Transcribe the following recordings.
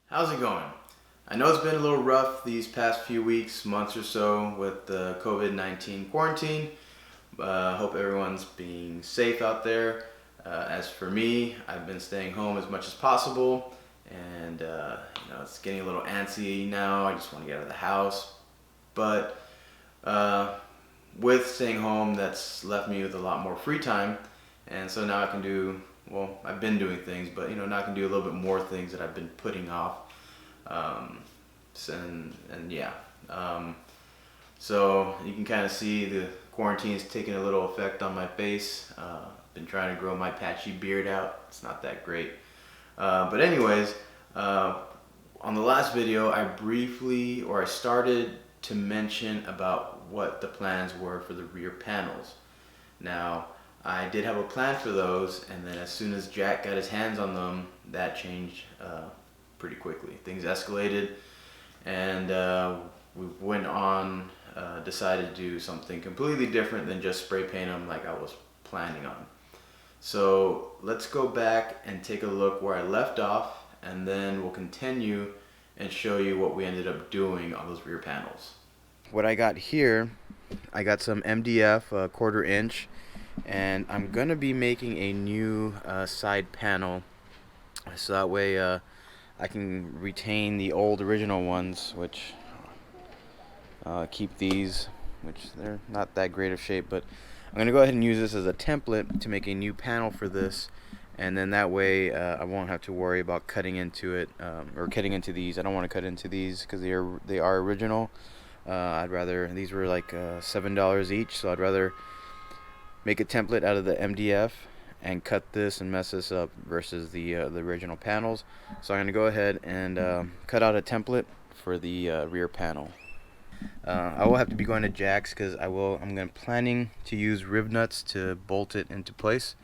How's it going? I know it's been a little rough these past few weeks, months or so with the COVID-19 quarantine. Hope everyone's being safe out there. As for me, I've been staying home as much as possible, and it's getting a little antsy now. I just want to get out of the house, but with staying home, that's left me with a lot more free time, and so now I can do, well, I've been doing things, but now I can do a little bit more things that I've been putting off. Um, and yeah, so you can kind of see the quarantine is taking a little effect on my face. Been trying to grow my patchy beard out. It's not that great. But anyways, on the last video, I started to mention about what the plans were for the rear panels. Now, I did have a plan for those, and then as soon as Jack got his hands on them, that changed pretty quickly. Things escalated, and we went on, decided to do something completely different than just spray paint them like I was planning on. So let's go back and take a look where I left off, and then we'll continue and show you what we ended up doing on those rear panels. What I got here, I got some MDF 1/4 inch, and I'm gonna be making a new side panel, so that way I can retain the old original ones, which keep these, which they're not that great of shape, but I'm gonna go ahead and use this as a template to make a new panel for this, and then that way I won't have to worry about cutting into it, or cutting into these. I don't want to cut into these because they are original. I'd rather, these were like $7 each, so I'd rather make a template out of the MDF and cut this and mess this up versus the original panels. So I'm going to go ahead and cut out a template for the rear panel. I will have to be going to Jack's because I'm planning to use rib nuts to bolt it into place.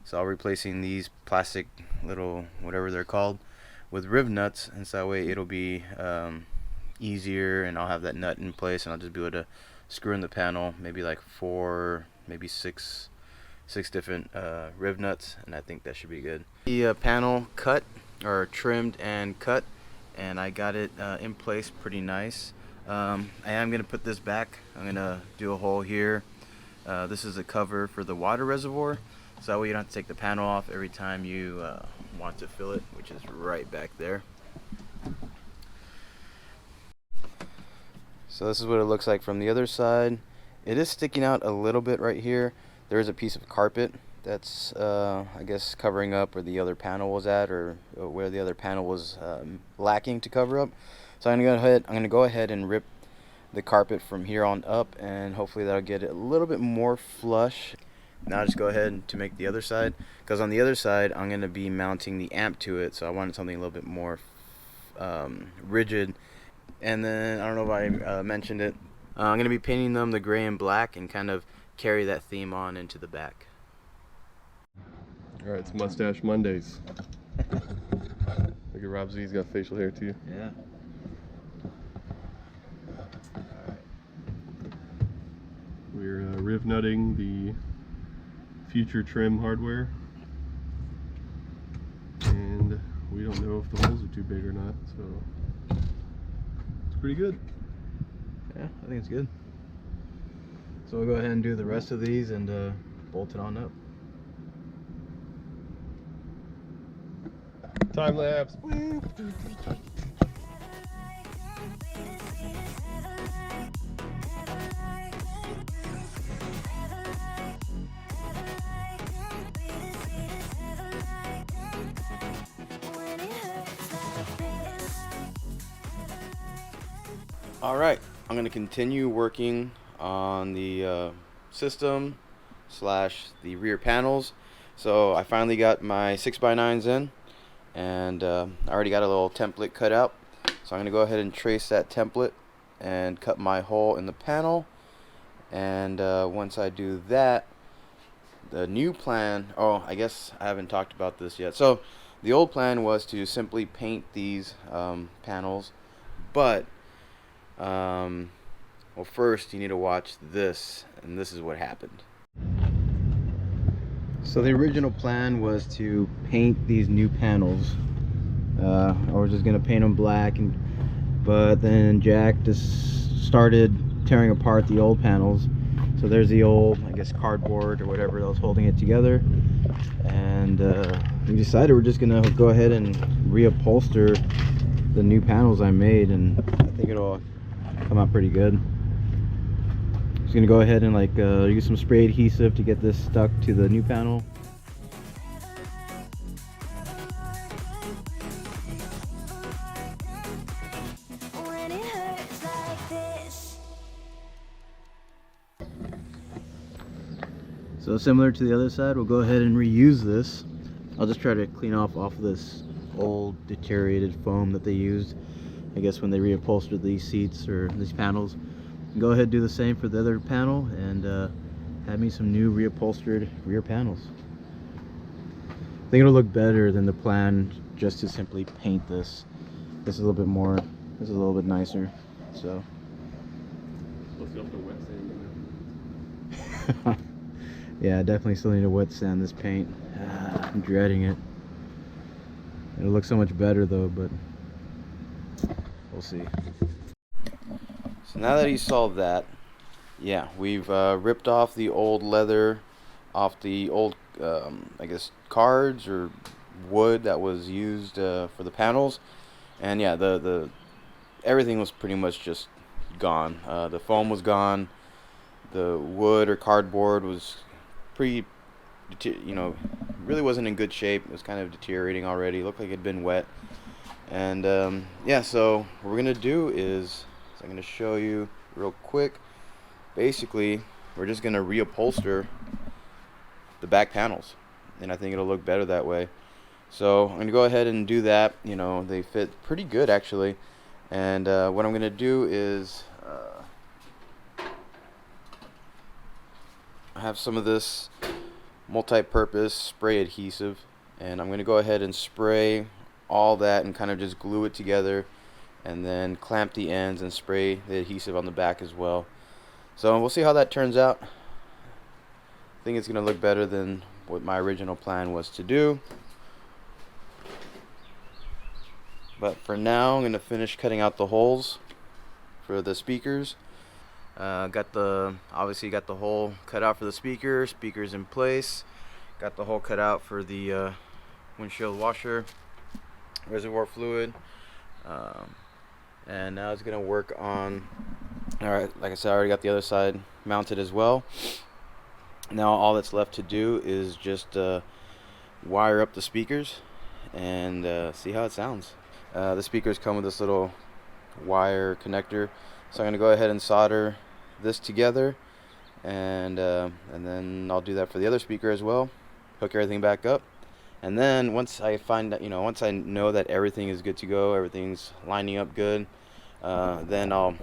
So I'll be replacing these plastic little whatever they're called with rib nuts, and so that way it'll be easier, and I'll have that nut in place, and I'll just be able to screw in the panel, maybe like 4, maybe 6 different rib nuts, and I think that should be good. The panel cut, or trimmed and cut, and I got it in place pretty nice. I am going to put this back. I'm going to do a hole here. This is a cover for the water reservoir, so that way you don't have to take the panel off every time you want to fill it, which is right back there. So this is what it looks like from the other side. It is sticking out a little bit right here. There is a piece of carpet that's I guess covering up where the other panel was at, or where the other panel was lacking to cover up. So I'm gonna go ahead and rip the carpet from here on up, and hopefully that'll get it a little bit more flush. Now I'll just go ahead to make the other side, because on the other side I'm gonna be mounting the amp to it, so I wanted something a little bit more rigid. And then I don't know if I mentioned it, I'm gonna be painting them the gray and black and kind of carry that theme on into the back. Alright, it's Mustache Mondays. Look at Rob Z's got facial hair too. Yeah. We're riv nutting the future trim hardware, and we don't know if the holes are too big or not, so it's pretty good. Yeah, I think it's good. So we'll go ahead and do the rest of these and bolt it on up. Time lapse. All right, I'm going to continue working on the system / the rear panels. So I finally got my 6x9s in, and I already got a little template cut out. So I'm going to go ahead and trace that template and cut my hole in the panel. And once I do that, the new plan, oh, I guess I haven't talked about this yet. So the old plan was to simply paint these panels, but well, first you need to watch this, and this is what happened. So the original plan was to paint these new panels I was just gonna paint them black, but then Jack just started tearing apart the old panels. So there's the old, I guess, cardboard or whatever that was holding it together, and we decided we're just gonna go ahead and reupholster the new panels I made, and I think it'll come out pretty good. Just gonna go ahead and like use some spray adhesive to get this stuck to the new panel. So similar to the other side, we'll go ahead and reuse this. I'll just try to clean off this old deteriorated foam that they used, I guess, when they reupholstered these seats or these panels. Go ahead and do the same for the other panel, and have me some new reupholstered rear panels. I think it'll look better than the plan just to simply paint this. This is a little bit more, this is a little bit nicer. So Let's go for wet sand. yeah, definitely still need to wet sand this paint. I'm dreading it. It'll look so much better though, but we'll see. So now that he solved that, yeah, we've ripped off the old leather off the old, I guess, cards or wood that was used for the panels, and yeah, the everything was pretty much just gone. The foam was gone. The wood or cardboard was pretty, really wasn't in good shape. It was kind of deteriorating already. It looked like it had been wet. And yeah, so what we're gonna do is I'm gonna show you real quick. Basically, we're just gonna reupholster the back panels, and I think it'll look better that way. So I'm gonna go ahead and do that. They fit pretty good actually. And what I'm gonna do is I have some of this multi-purpose spray adhesive, and I'm going to go ahead and spray all that and kind of just glue it together, and then clamp the ends and spray the adhesive on the back as well. So we'll see how that turns out. I think it's going to look better than what my original plan was to do. But for now, I'm going to finish cutting out the holes for the speakers. Obviously got the hole cut out for the speakers in place. Got the hole cut out for the windshield washer, reservoir fluid, and now it's gonna work on. Alright, like I said, I already got the other side mounted as well. Now all that's left to do is just wire up the speakers and see how it sounds. The speakers come with this little wire connector, so I'm gonna go ahead and solder this together, and then I'll do that for the other speaker as well. Hook everything back up, and then once I know that everything is good to go, everything's lining up good, then I'll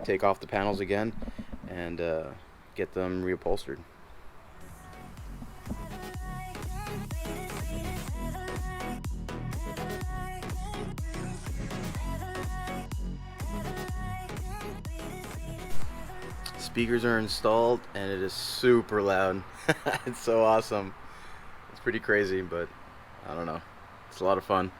take off the panels again and get them reupholstered. Speakers are installed, and it is super loud. It's so awesome. It's pretty crazy, but I don't know. It's a lot of fun.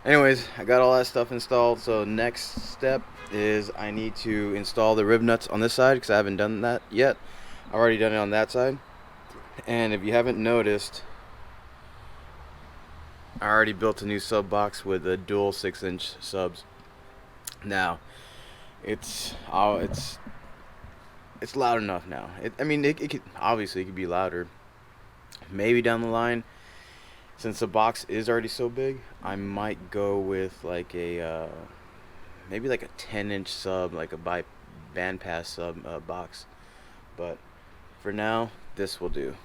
Anyways, I got all that stuff installed, so next step is I need to install the rib nuts on this side, because I haven't done that yet. I've already done it on that side. And if you haven't noticed, I already built a new sub box with a dual 6-inch subs. Now, it's loud enough now. It could, obviously it could be louder. Maybe down the line, since the box is already so big, I might go with like a maybe like a 10-inch sub, like a bandpass sub box. But for now, this will do.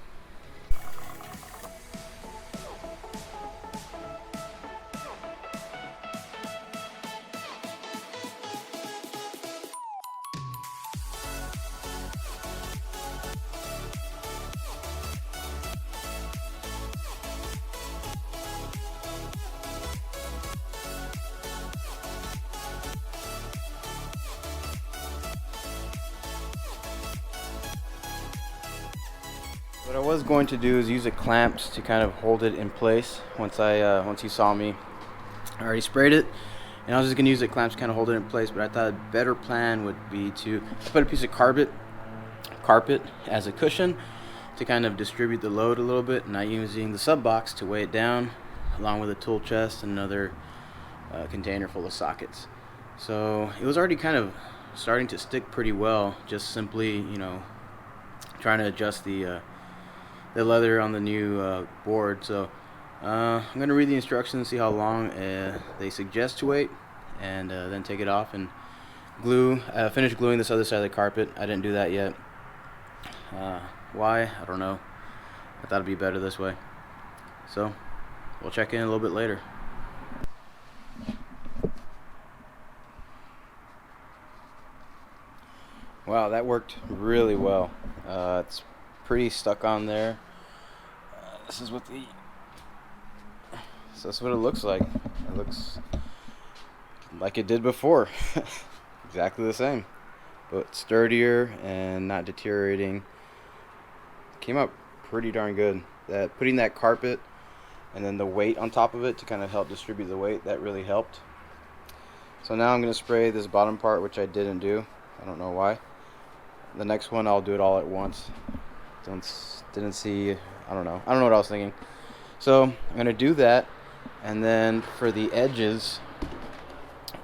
What I was going to do is use the clamps to kind of hold it in place once you saw me I already sprayed it, and I was just gonna use the clamps to kind of hold it in place. But I thought a better plan would be to put a piece of carpet as a cushion to kind of distribute the load a little bit, not using the sub box to weigh it down, along with a tool chest and another container full of sockets. So it was already kind of starting to stick pretty well, just simply, you know, trying to adjust the leather on the new board. So I'm going to read the instructions and see how long they suggest to wait, and then take it off and finish gluing this other side of the carpet. I didn't do that yet. Why? I don't know. I thought it'd be better this way. So we'll check in a little bit later. Wow, that worked really well. It's pretty stuck on there. This is what so that's what it looks like. It looks like it did before. Exactly the same, but sturdier and not deteriorating. Came out pretty darn good. Putting that carpet and then the weight on top of it to kind of help distribute the weight, that really helped. So now I'm going to spray this bottom part, which I didn't do. I don't know why. The next one I'll do it all at once. Didn't see, I don't know what I was thinking. So I'm going to do that, and then for the edges,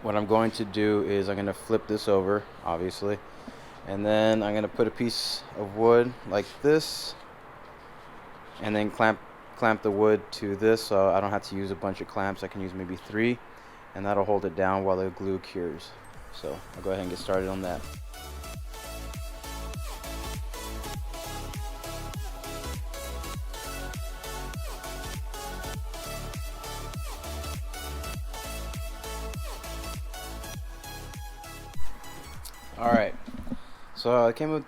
what I'm going to do is I'm going to flip this over, obviously, and then I'm going to put a piece of wood like this, and then clamp the wood to this, so I don't have to use a bunch of clamps. I can use maybe 3, and that'll hold it down while the glue cures. So I'll go ahead and get started on that. Alright, so I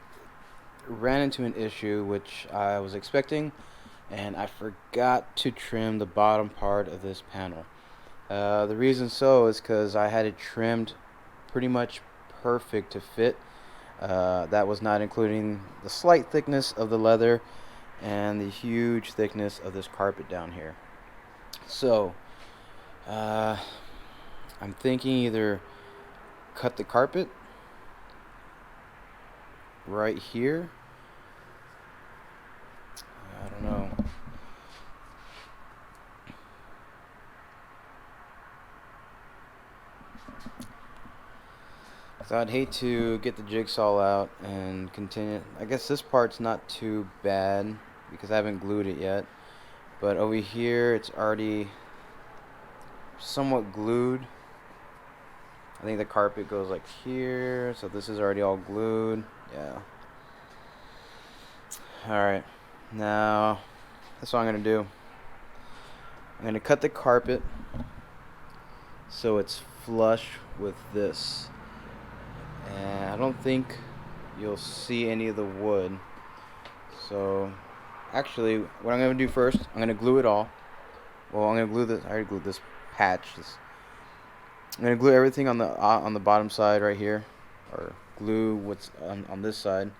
ran into an issue which I was expecting, and I forgot to trim the bottom part of this panel. The reason is because I had it trimmed pretty much perfect to fit. That was not including the slight thickness of the leather and the huge thickness of this carpet down here. So I'm thinking either cut the carpet right here. I don't know. So I'd hate to get the jigsaw out and continue. I guess this part's not too bad because I haven't glued it yet. But over here it's already somewhat glued. I think the carpet goes like here, so this is already all glued. Yeah. Alright, now that's what I'm going to do. I'm going to cut the carpet so it's flush with this. And I don't think you'll see any of the wood. So actually, what I'm going to do first, I'm going to glue it all. Well, I'm going to glue this. I already glued this patch. I'm going to glue everything on the bottom side right here, or glue what's on this side. And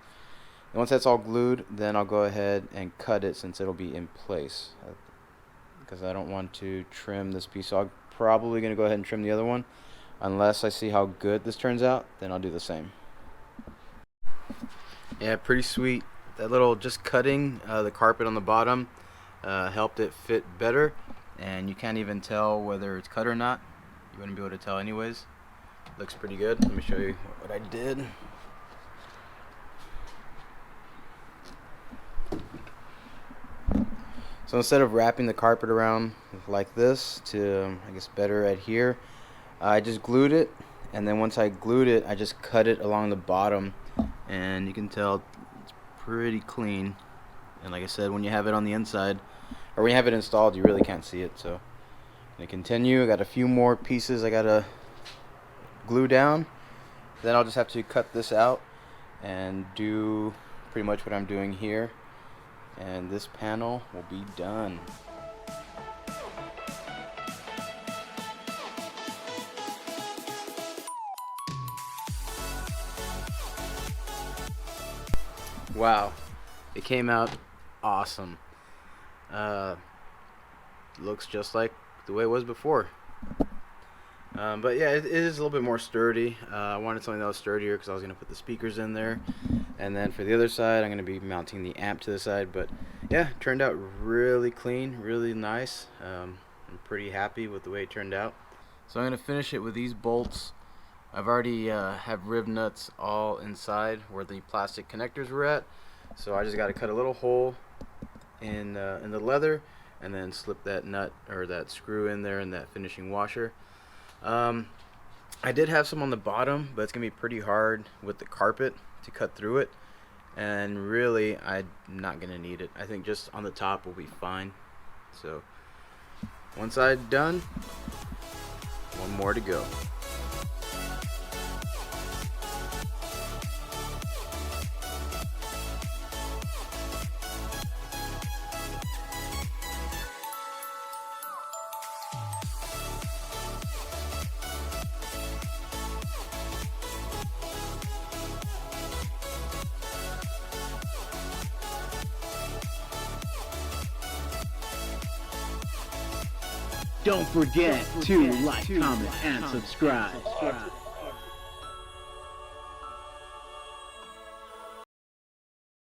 once that's all glued, then I'll go ahead and cut it since it'll be in place, because I don't want to trim this piece. So I'm probably going to go ahead and trim the other one. Unless I see how good this turns out, then I'll do the same. Yeah, pretty sweet. That little just cutting the carpet on the bottom helped it fit better, and you can't even tell whether it's cut or not. You wouldn't be able to tell anyways. Looks pretty good. Let me show you what I did. So instead of wrapping the carpet around like this to, I guess, better adhere, I just glued it, and then once I glued it, I just cut it along the bottom, and you can tell it's pretty clean. And like I said, when you have it on the inside, or when you have it installed, you really can't see it. So I'm gonna continue. I got a few more pieces I gotta glue down. Then I'll just have to cut this out and do pretty much what I'm doing here, and this panel will be done. Wow, it came out awesome. Looks just like the way it was before. But yeah, it is a little bit more sturdy. I wanted something that was sturdier because I was going to put the speakers in there. And then for the other side, I'm going to be mounting the amp to the side. But yeah, it turned out really clean, really nice. I'm pretty happy with the way it turned out. So I'm going to finish it with these bolts. I've already have rib nuts all inside where the plastic connectors were at. So I just got to cut a little hole in the leather and then slip that nut or that screw in there in that finishing washer. I did have some on the bottom, but it's gonna be pretty hard with the carpet to cut through it, and really I'm not gonna need it. I think just on the top will be fine. So one side done, one more to go. Don't forget to like, comment, and subscribe.